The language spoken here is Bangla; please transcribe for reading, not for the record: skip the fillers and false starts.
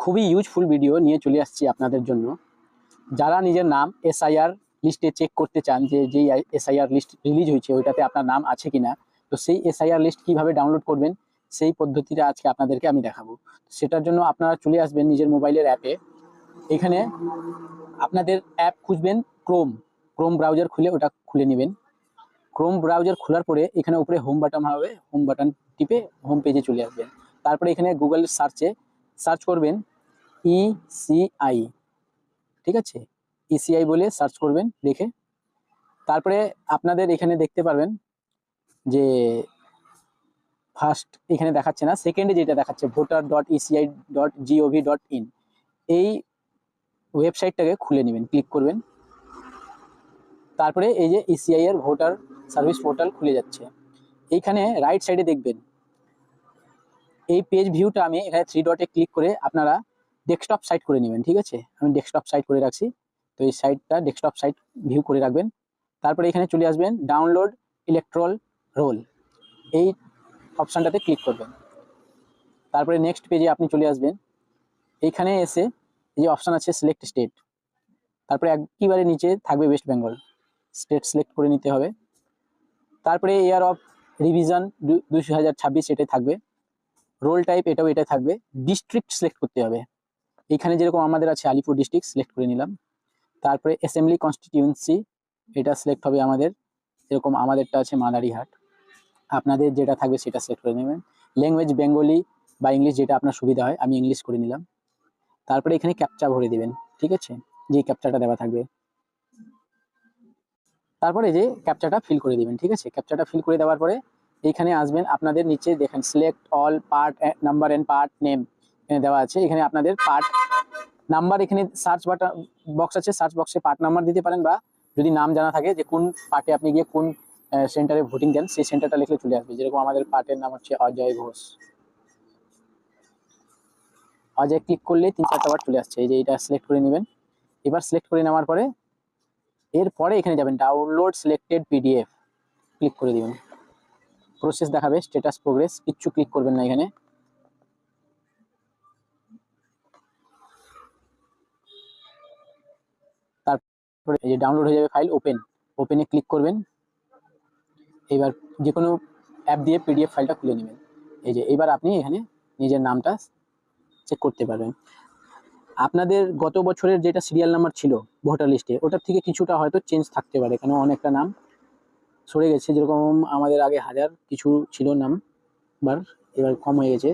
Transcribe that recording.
খুবই ইউজফুল ভিডিও নিয়ে চলে আসছি আপনাদের জন্য। যারা নিজের নাম এসআইআর লিস্টে চেক করতে চান যে যেই এসআইআর লিস্ট রিলিজ হয়েছে ওইটাতে আপনার নাম আছে কিনা, তো সেই এসআইআর লিস্ট কিভাবে ডাউনলোড করবেন সেই পদ্ধতিটা আজকে আপনাদেরকে আমি দেখাবো। সেটার জন্য আপনারা চলে আসবেন নিজের মোবাইলের অ্যাপে। এখানে আপনাদের অ্যাপ খুঁজবেন ক্রোম ব্রাউজার খুলে ওটা খুলে নেবেন। ক্রোম ব্রাউজার খোলার পরে এখানে উপরে হোম বাটন হবে, হোম বাটন টিপে হোম পেজে চলে আসবেন। তারপরে এখানে গুগল সার্চ করবেন ইসিআই, ঠিক আছে, ইসিআই বলে সার্চ করবেন দেখে। তারপরে আপনাদের এখানে দেখতে পারবেন যে ফার্স্ট এখানে দেখাচ্ছে না, সেকেন্ডে যেটা দেখাচ্ছে voter.eci.gov.in, এই ওয়েবসাইটটাকে খুলে নেবেন, ক্লিক করবেন। তারপরে এই যে ইসিআই এর ভোটার সার্ভিস পোর্টাল খুলে যাচ্ছে। এইখানে রাইট সাইডে দেখবেন এই পেজ ভিউটা, আমি এখানে 3 ডটে ক্লিক করে আপনারা ডেস্কটপ সাইট করে নেবেন, ঠিক আছে। আমি ডেস্কটপ সাইট করে রাখছি, তো এই সাইটটা ডেস্কটপ সাইট ভিউ করে রাখবেন। তারপরে এখানে চলে আসবেন ডাউনলোড ইলেকট্রাল রোল, এই অপশানটাতে ক্লিক করবেন। তারপরে নেক্সট পেজে আপনি চলে আসবেন। এইখানে এসে এই যে অপশান আছে সিলেক্ট স্টেট, তারপরে একেবারে নিচে থাকবে ওয়েস্ট বেঙ্গল, স্টেট সিলেক্ট করে নিতে হবে। তারপরে ইয়ার অফ রিভিশন 2026 এটাই থাকবে। রোল টাইপ এটাও থাকবে। ডিস্ট্রিক্ট সিলেক্ট করতে হবে, এখানে যেরকম আমাদের আছে আলিপুর ডিস্ট্রিক্ট সিলেক্ট করে নিলাম। তারপরে অ্যাসেম্বলি কনস্টিটিউয়েন্সি এটা সিলেক্ট হবে আমাদের, এরকম আমাদেরটা আছে মাদারিহাট, আপনাদের যেটা থাকবে সেটা সিলেক্ট করে নেবেন। ল্যাঙ্গুয়েজ বেঙ্গলি বা ইংলিশ যেটা আপনার সুবিধা হয়, আমি ইংলিশ করে নিলাম। তারপরে এখানে ক্যাপচা ভরে দিবেন, ঠিক আছে, যে ক্যাপচাটা দেওয়া থাকবে। তারপরে যে ক্যাপচাটা ফিল করে দিবেন, ঠিক আছে। ক্যাপচাটা ফিল করে দেওয়ার পরে এইখানে আসবেন, আপনাদের নিচে দেখেন select all part number and part name এখানে দেওয়া আছে। এখানে আপনাদের পার্ট নাম্বার, এখানে সার্চ বাটন বক্স আছে, সার্চ বক্সে পার্ট নাম্বার দিতে পারেন, বা যদি নাম জানা থাকে যে কোন পার্টে আপনি গিয়ে কোন সেন্টারে ভোটিং দেন সেই সেন্টারটা লিখলে চলে আসবে। যেরকম আমাদের পার্টের নাম হচ্ছে অজয় ঘোষ, অজয় ক্লিক করলে 3-4টা বার চলে আসছে। এই যে এটা সিলেক্ট করে নেবেন। এবার সিলেক্ট করে নেওয়ার পরে এরপরে এখানে যাবেন ডাউনলোড সিলেক্টেড পিডিএফ, ক্লিক করে দিবেন। প্রসেস দেখাবে, স্ট্যাটাস প্রোগ্রেস, কিচ্ছু ক্লিক করবেন না এখানে। তারপরে এই যে ডাউনলোড হয়ে যাবে ফাইল, ওপেনে ক্লিক করবেন। এবার যে কোনো অ্যাপ দিয়ে পিডিএফ ফাইলটা খুলে নেবেন। এই যে এবার আপনি এখানে নিজের নামটা চেক করতে পারবেন। আপনাদের গত বছরের যেটা সিরিয়াল নাম্বার ছিল ভোটার লিস্টে, ওটার থেকে কিছুটা হয়তো চেঞ্জ থাকতে পারে, কেন অনেকটা নাম সরে গেছে। যেরকম আমাদের আগে 1000 কিছু ছিল নাম্বার, এবার কম হয়ে গেছে,